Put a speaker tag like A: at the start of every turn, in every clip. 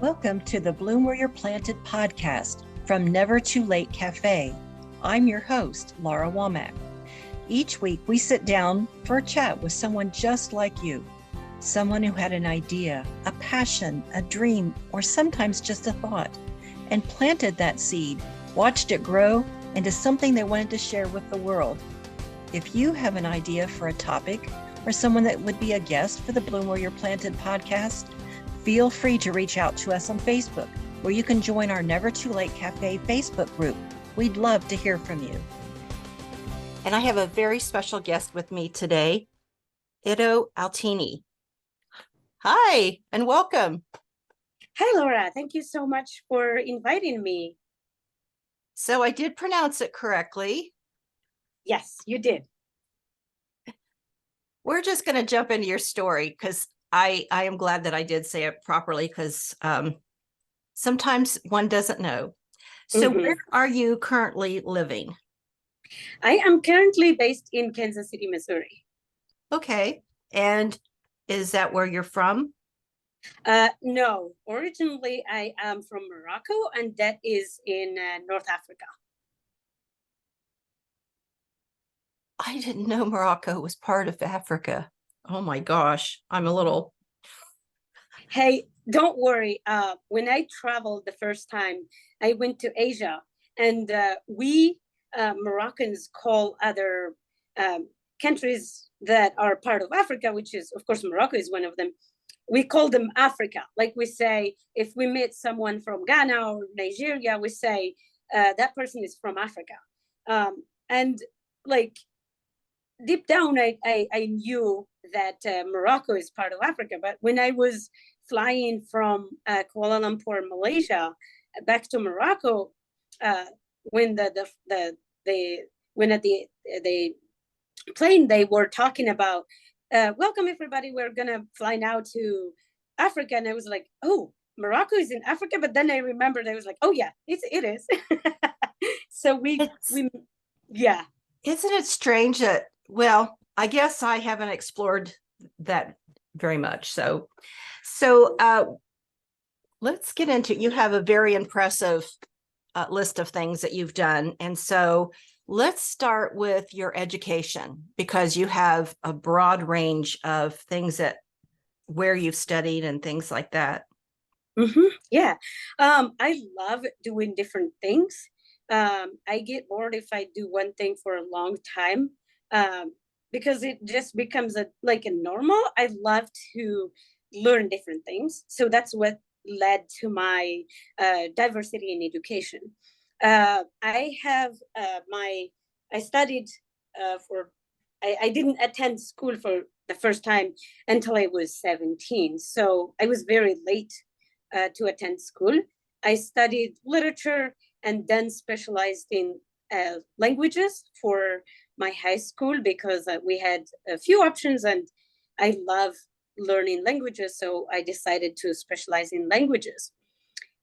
A: Welcome to the Bloom Where You're Planted podcast from Never Too Late Cafe. I'm your host, Laura Womack. Each week we sit down for a chat with someone just like you, someone who had an idea, a passion, a dream, or sometimes just a thought, and planted that seed, watched it grow into something they wanted to share with the world. If you have an idea for a topic or someone that would be a guest for the Bloom Where You're Planted podcast, feel free to reach out to us on Facebook, where you can join our Never Too Late Cafe Facebook group. We'd love to hear from you. And I have a very special guest with me today, Itto Outini. Hi, and welcome.
B: Hi, Laura. Thank you so much for inviting me.
A: So I did pronounce it correctly.
B: Yes, you did.
A: We're just going to jump into your story because I am glad that I did say it properly because sometimes one doesn't know. So where are you currently living?
B: I am currently based in Kansas City, Missouri.
A: Okay. And is that where you're from?
B: No, originally I am from Morocco, and that is in North Africa.
A: I didn't know Morocco was part of Africa. Oh my gosh, I'm a little...
B: Hey, don't worry. When I traveled the first time, I went to Asia, and we Moroccans call other countries that are part of Africa, which is, of course, Morocco is one of them. We call them Africa. Like we say, if we meet someone from Ghana or Nigeria, we say that person is from Africa. And like deep down, I knew that Morocco is part of Africa. But when I was flying from Kuala Lumpur, Malaysia, back to Morocco, when when at the plane they were talking about welcome everybody, we're gonna fly now to Africa, and I was like, oh, Morocco is in Africa. But then I remembered, I was like, oh yeah, it is. So we yeah.
A: Isn't it strange that, well, I guess I haven't explored that very much. So let's get into, you have a very impressive list of things that you've done. And so let's start with your education, because you have a broad range of things that where you've studied and things like that.
B: Yeah. I love doing different things. I get bored if I do one thing for a long time, because it just becomes like a normal. I love to learn different things. So that's what led to my diversity in education. I have I studied I didn't attend school for the first time until I was 17. So I was very late to attend school. I studied literature and then specialized in languages for my high school, because we had a few options, and I love learning languages. So I decided to specialize in languages.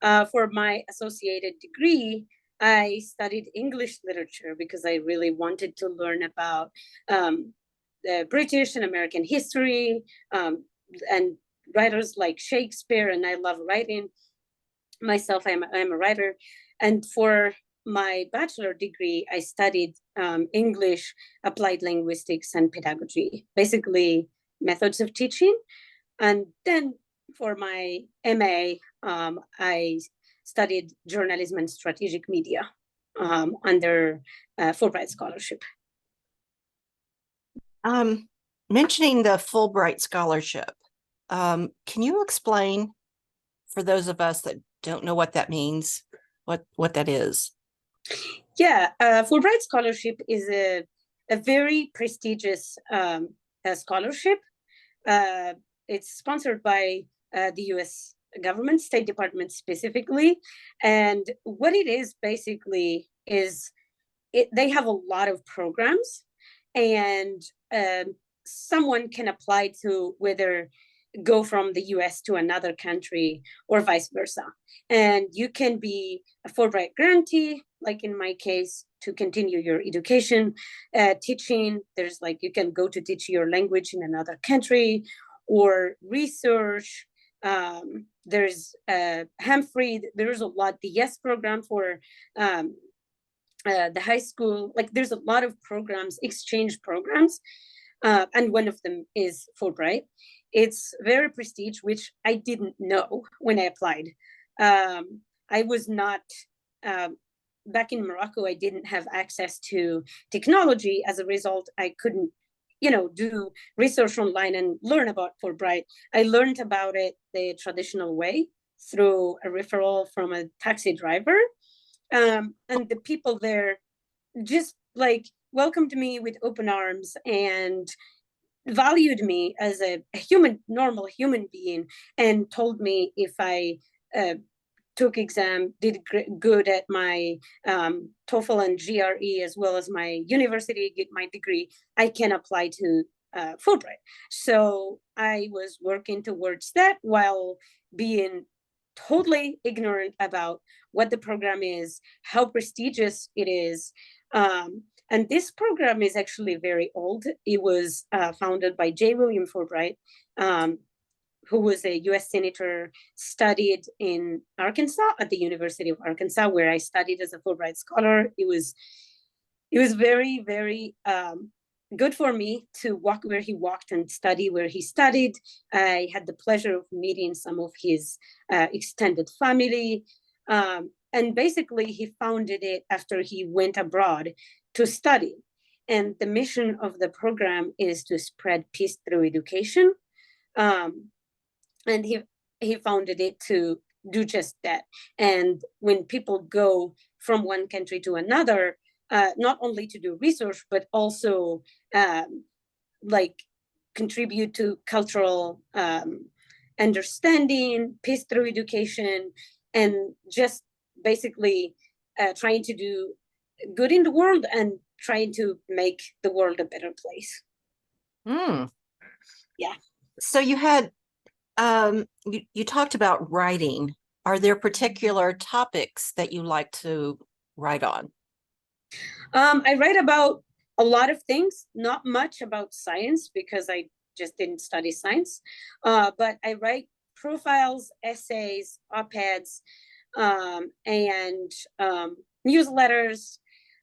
B: For my associated degree, I studied English literature because I really wanted to learn about the British and American history, and writers like Shakespeare, and I love writing. Myself, I'm a writer. And for my bachelor degree, I studied English, applied linguistics, and pedagogy, basically methods of teaching. And then for my MA, I studied journalism and strategic media under Fulbright Scholarship.
A: Mentioning the Fulbright Scholarship, can you explain, for those of us that don't know what that means, what that is?
B: Yeah, Fulbright Scholarship is a very prestigious scholarship. It's sponsored by the U.S. government, State Department specifically. And what it is basically is they have a lot of programs, and someone can apply to whether go from the US to another country or vice versa. And you can be a Fulbright grantee, like in my case, to continue your education, teaching. There's like, you can go to teach your language in another country, or research, There's Humphrey. There's a lot. The Yes program for the high school. Like there's a lot of programs, exchange programs, and one of them is Fulbright. It's very prestige, which I didn't know when I applied. I was not back in Morocco. I didn't have access to technology. As a result, I couldn't, do research online and learn about Fulbright. I learned about it the traditional way through a referral from a taxi driver. And the people there just like welcomed me with open arms and valued me as a normal human being, and told me if I took exam, did good at my TOEFL and GRE, as well as my university, get my degree, I can apply to Fulbright. So I was working towards that while being totally ignorant about what the program is, how prestigious it is. And this program is actually very old. It was founded by J. William Fulbright, who was a US Senator, studied in Arkansas at the University of Arkansas, where I studied as a Fulbright scholar. It was very, very good for me to walk where he walked and study where he studied. I had the pleasure of meeting some of his extended family. And basically, he founded it after he went abroad to study. And the mission of the program is to spread peace through education. And he founded it to do just that. And when people go from one country to another, not only to do research, but also like contribute to cultural understanding, peace through education, and just basically trying to do good in the world and trying to make the world a better place. Yeah.
A: So you had you talked about writing. Are there particular topics that you like to write on?
B: I write about a lot of things, not much about science because I just didn't study science. But I write profiles, essays, op-eds, and newsletters.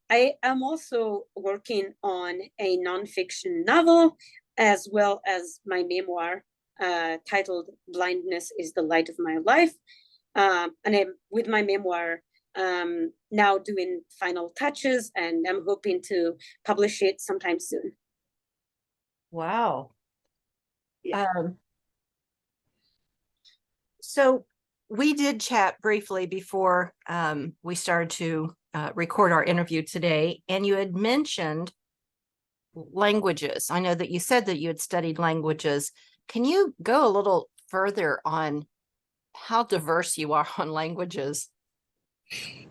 B: I am also working on a nonfiction novel, as well as my memoir titled Blindness is the Light of My Life. And I'm with my memoir now doing final touches, and I'm hoping to publish it sometime soon.
A: Wow.
B: Yeah.
A: So we did chat briefly before we started to record our interview today, and you had mentioned languages. I know that you said that you had studied languages. Can you go a little further on how diverse you are on languages?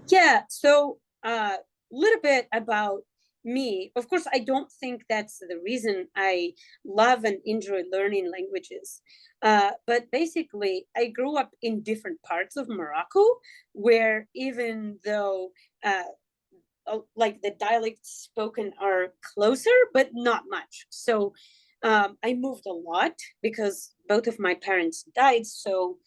B: Yeah, so a little bit about me. Of course, I don't think that's the reason I love and enjoy learning languages. But basically, I grew up in different parts of Morocco, where even though like the dialects spoken are closer, but not much. So I moved a lot because both of my parents died. So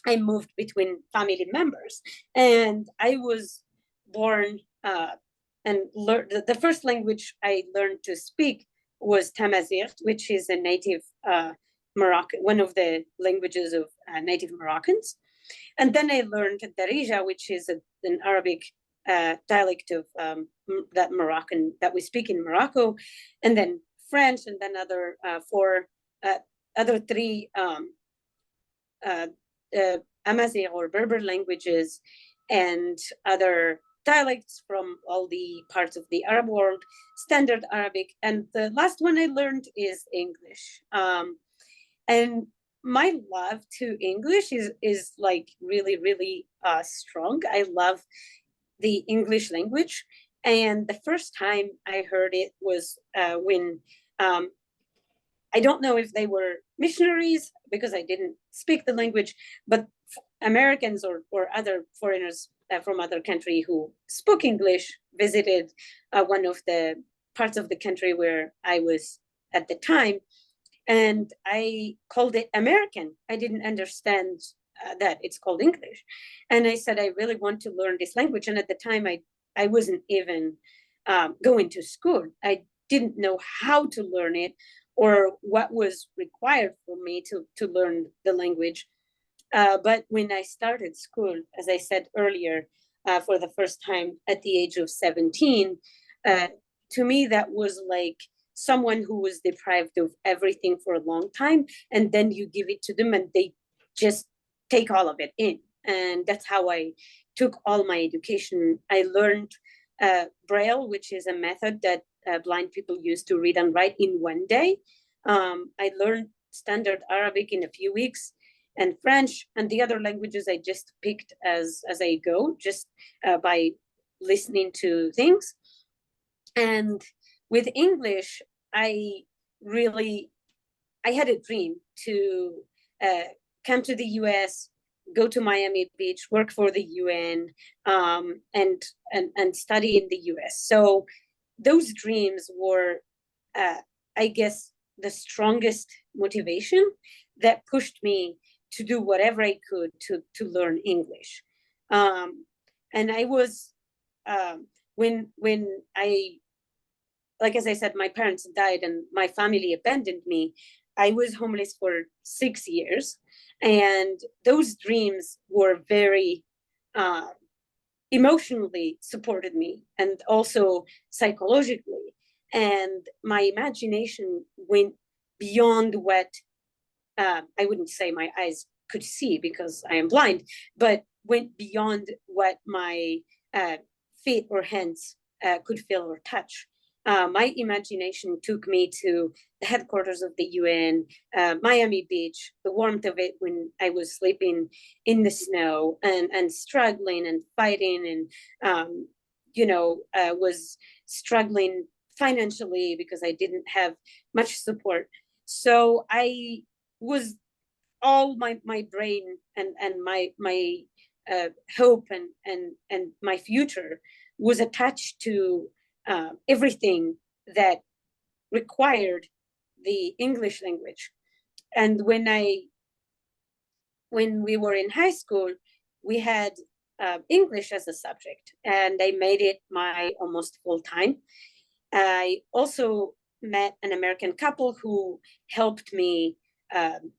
B: I moved between family members, and I was born and learned the first language I learned to speak was Tamazight, which is a native Moroccan, one of the languages of native Moroccans. And then I learned Darija, which is an Arabic dialect of that Moroccan that we speak in Morocco, and then French, and then other three Amazigh or Berber languages, and other dialects from all the parts of the Arab world, Standard Arabic, and the last one I learned is English. And my love to English is like really strong. I love the English language, and the first time I heard it was when I don't know if they were missionaries because I didn't speak the language, but Americans or other foreigners from other country who spoke English visited one of the parts of the country where I was at the time. and I called it American. I didn't understand that it's called English. And I said, I really want to learn this language. And at the time, I wasn't even going to school. I didn't know how to learn it or what was required for me to learn the language. But when I started school, as I said earlier, for the first time at the age of 17, uh, to me, that was like someone who was deprived of everything for a long time. And then you give it to them and they just take all of it in. And that's how I took all my education. I learned Braille, which is a method that blind people use to read and write in one day. I learned standard Arabic in a few weeks and French, and the other languages I just picked as I go, just by listening to things. And with English, I really I had a dream to come to the U.S., go to Miami Beach, work for the UN, and study in the U.S. So those dreams were, I guess, the strongest motivation that pushed me to do whatever I could to learn English. And I was when I, like as I said, my parents died and my family abandoned me. I was homeless for 6 years, and those dreams were very emotionally supported me, and also psychologically. And my imagination went beyond what I wouldn't say my eyes could see because I am blind, but went beyond what my feet or hands could feel or touch. My imagination took me to the headquarters of the UN, Miami Beach, the warmth of it when I was sleeping in the snow and struggling and fighting and, was struggling financially because I didn't have much support. So I was all my brain and my hope and my future was attached to everything that required the English language. And when we were in high school, we had English as a subject, and I made it my almost full time. I also met an American couple who helped me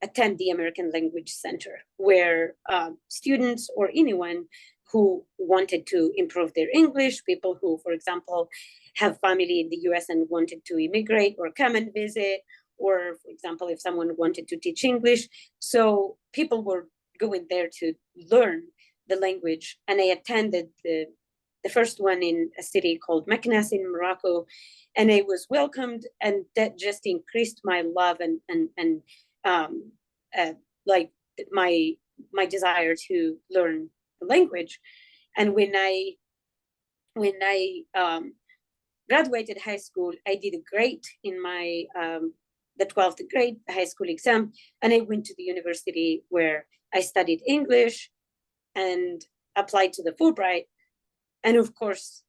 B: attend the American Language Center, where students or anyone who wanted to improve their English, people who, for example, have family in the US and wanted to immigrate or come and visit, or, for example, if someone wanted to teach English. So people were going there to learn the language. And I attended the first one in a city called Meknes in Morocco, and I was welcomed, and that just increased my love and like my desire to learn the language. And when I graduated high school, I did great in my the 12th grade high school exam, and I went to the university where I studied English and applied to the Fulbright. And of course,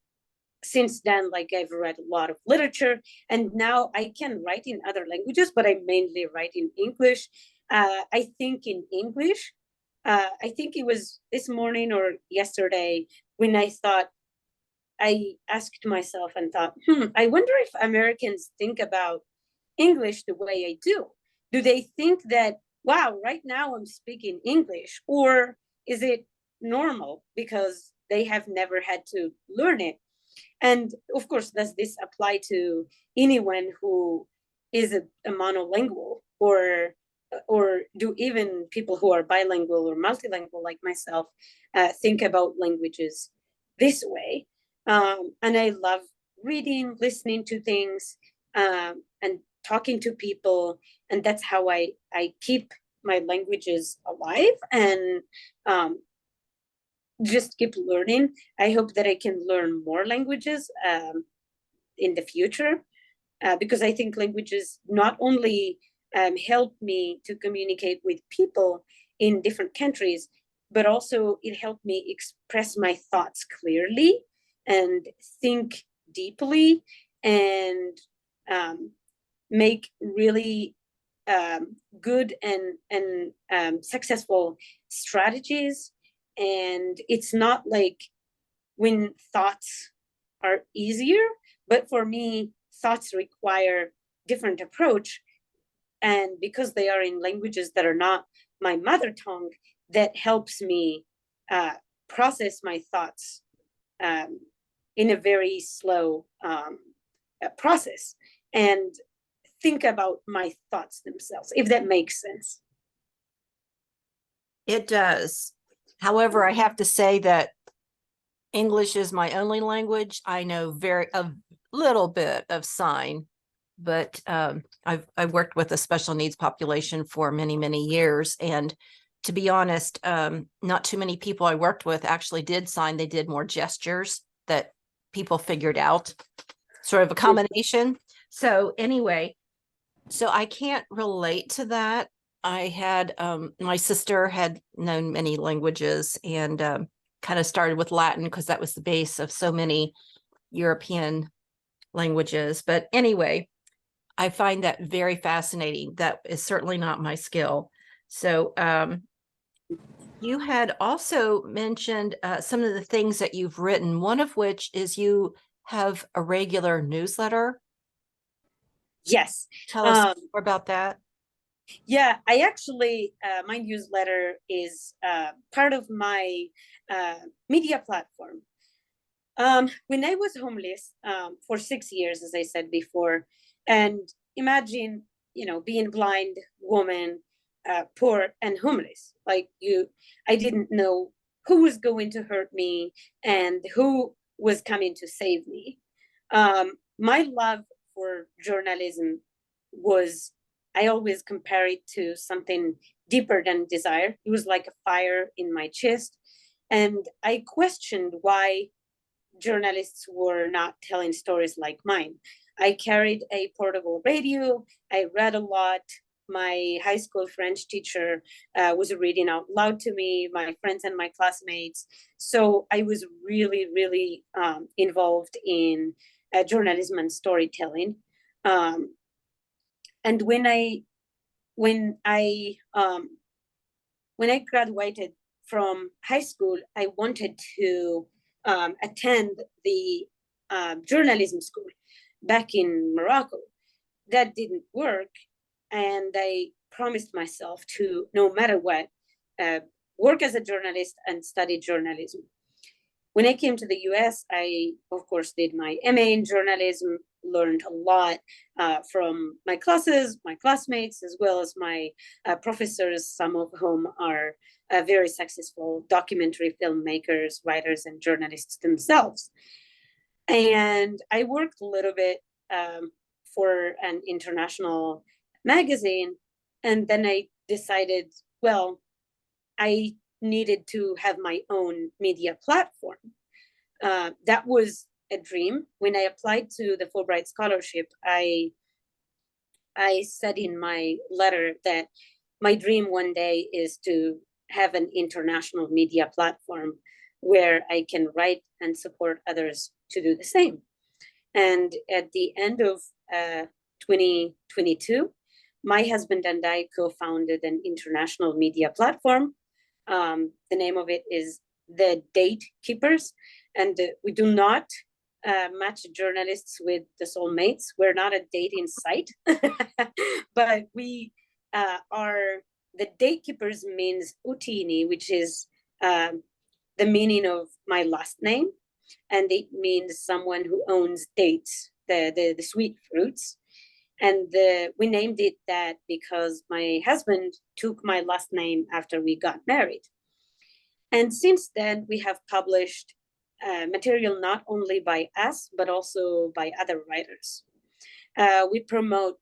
B: since then, like I've read a lot of literature, and now I can write in other languages, but I mainly write in English. I think in English. I think it was this morning or yesterday when I asked myself and thought, I wonder if Americans think about English the way I do. Do they think that, wow, right now I'm speaking English, or is it normal because they have never had to learn it? And of course, does this apply to anyone who is a monolingual, or do even people who are bilingual or multilingual like myself think about languages this way? And I love reading, listening to things, and talking to people, and that's how I keep my languages alive and just keep learning. I hope that I can learn more languages in the future, because I think languages not only help me to communicate with people in different countries, but also it helped me express my thoughts clearly and think deeply and make really good and successful strategies. And it's not like when thoughts are easier, but for me, thoughts require different approach. And because they are in languages that are not my mother tongue, that helps me process my thoughts um, in a very slow process and think about my thoughts themselves, if that makes sense.
A: It does. However, I have to say that English is my only language. I know a little bit of sign, but I've worked with a special needs population for many, many years. And to be honest, not too many people I worked with actually did sign. They did more gestures that people figured out, sort of a combination. So anyway, so I can't relate to that. I had my sister had known many languages and kind of started with Latin because that was the base of so many European languages. But anyway, I find that very fascinating. That is certainly not my skill. So you had also mentioned some of the things that you've written, one of which is you have a regular newsletter.
B: Yes.
A: Tell us more about that.
B: Yeah, I actually, my newsletter is part of my media platform. When I was homeless for 6 years, as I said before, and imagine, being a blind woman, poor and homeless, like I didn't know who was going to hurt me and who was coming to save me. My love for journalism was, I always compare it to something deeper than desire. It was like a fire in my chest. And I questioned why journalists were not telling stories like mine. I carried a portable radio. I read a lot. My high school French teacher was reading out loud to me, my friends and my classmates. So I was really, really involved in journalism and storytelling. Um, and when I when I graduated from high school, I wanted to attend the journalism school back in Morocco. That didn't work, and I promised myself to, no matter what, work as a journalist and study journalism. When I came to the US, I, of course, did my MA in journalism, learned a lot from my classes, my classmates, as well as my professors, some of whom are very successful documentary filmmakers, writers, and journalists themselves. And I worked a little bit for an international magazine. And then I decided, well, I needed to have my own media platform. That was a dream. When I applied to the Fulbright Scholarship, I said in my letter that my dream one day is to have an international media platform where I can write and support others to do the same. And at the end of 2022, my husband and I co-founded an international media platform. The name of it is The Date Keepers. And we do not match journalists with the soulmates. We're not a dating site, but we are, the Date Keepers means Outini, which is the meaning of my last name. And it means someone who owns dates, the sweet fruits. And we named it that because my husband took my last name after we got married. And since then, we have published material not only by us, but also by other writers. We promote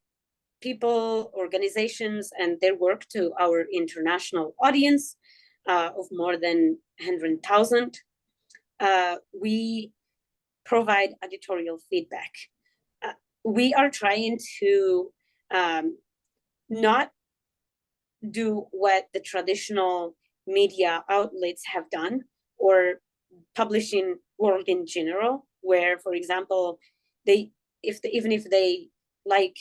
B: people, organizations, and their work to our international audience of more than 100,000. We provide editorial feedback. We are trying to not do what the traditional media outlets have done, or publishing world in general, where, for example, even if they like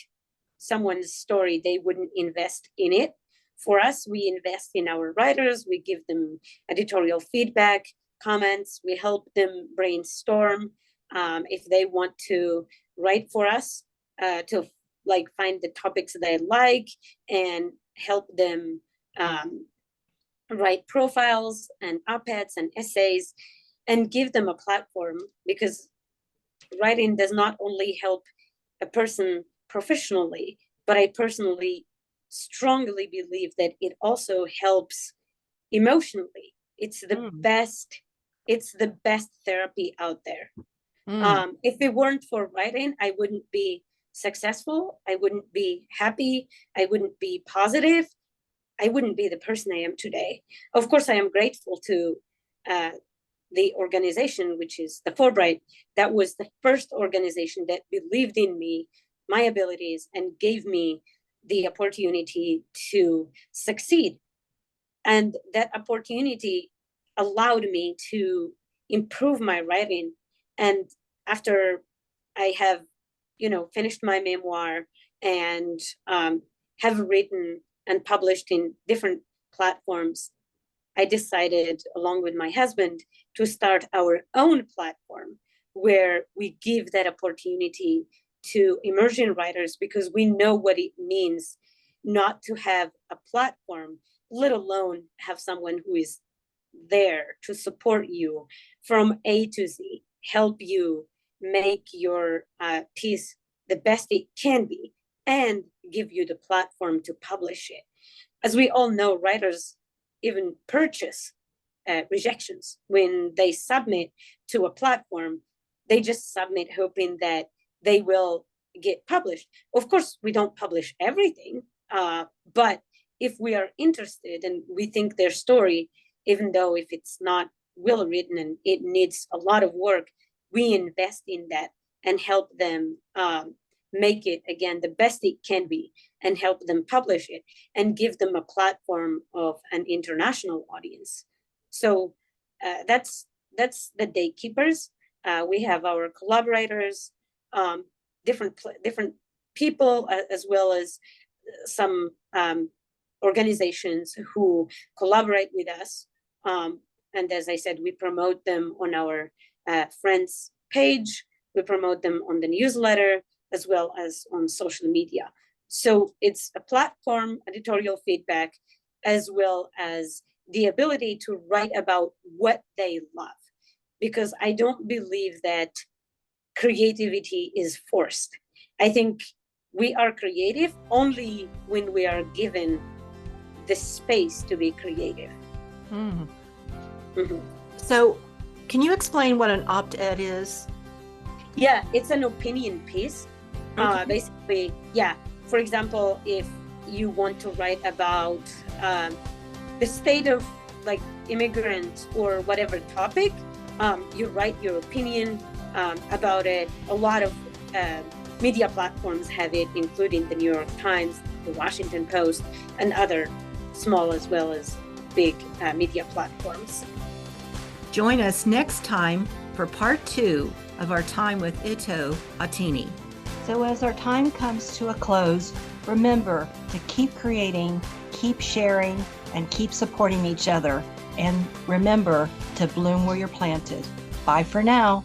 B: someone's story, they wouldn't invest in it. For us, we invest in our writers. We give them editorial feedback, comments. We help them brainstorm if they want to write for us, to like find the topics they like and help them write profiles and op-eds and essays and give them a platform, because writing does not only help a person professionally, but I personally strongly believe that it also helps emotionally. It's the best therapy out there. If it weren't for writing, I wouldn't be successful. I wouldn't be happy. I wouldn't be positive. I wouldn't be the person I am today. Of course, I am grateful to the organization, which is the Fulbright. That was the first organization that believed in me, my abilities, and gave me the opportunity to succeed. And that opportunity allowed me to improve my writing. And after I have, finished my memoir and have written and published in different platforms, I decided, along with my husband, to start our own platform where we give that opportunity to immersion writers, because we know what it means not to have a platform, let alone have someone who is there to support you from A to Z, help you make your piece the best it can be, and give you the platform to publish it. As we all know, writers even purchase rejections when they submit to a platform. They just submit hoping that they will get published. Of course, we don't publish everything, but if we are interested and we think their story, even though if it's not well written and it needs a lot of work, we invest in that and help them make it, again, the best it can be, and help them publish it and give them a platform of an international audience. So that's the Daykeepers. We have our collaborators, different people, as well as some organizations who collaborate with us. And as I said, we promote them on our friends page. We promote them on the newsletter, as well as on social media. So it's a platform, editorial feedback, as well as the ability to write about what they love. Because I don't believe that creativity is forced. I think we are creative only when we are given the space to be creative.
A: So can you explain what an op-ed is?
B: Yeah, it's an opinion piece. Basically, yeah. For example, if you want to write about the state of like immigrants or whatever topic, you write your opinion about it. A lot of media platforms have it, including the New York Times, the Washington Post, and other small as well as big media platforms.
A: Join us next time for part 2 of our time with Itto Outini. So as our time comes to a close, remember to keep creating, keep sharing, and keep supporting each other. And remember to bloom where you're planted. Bye for now.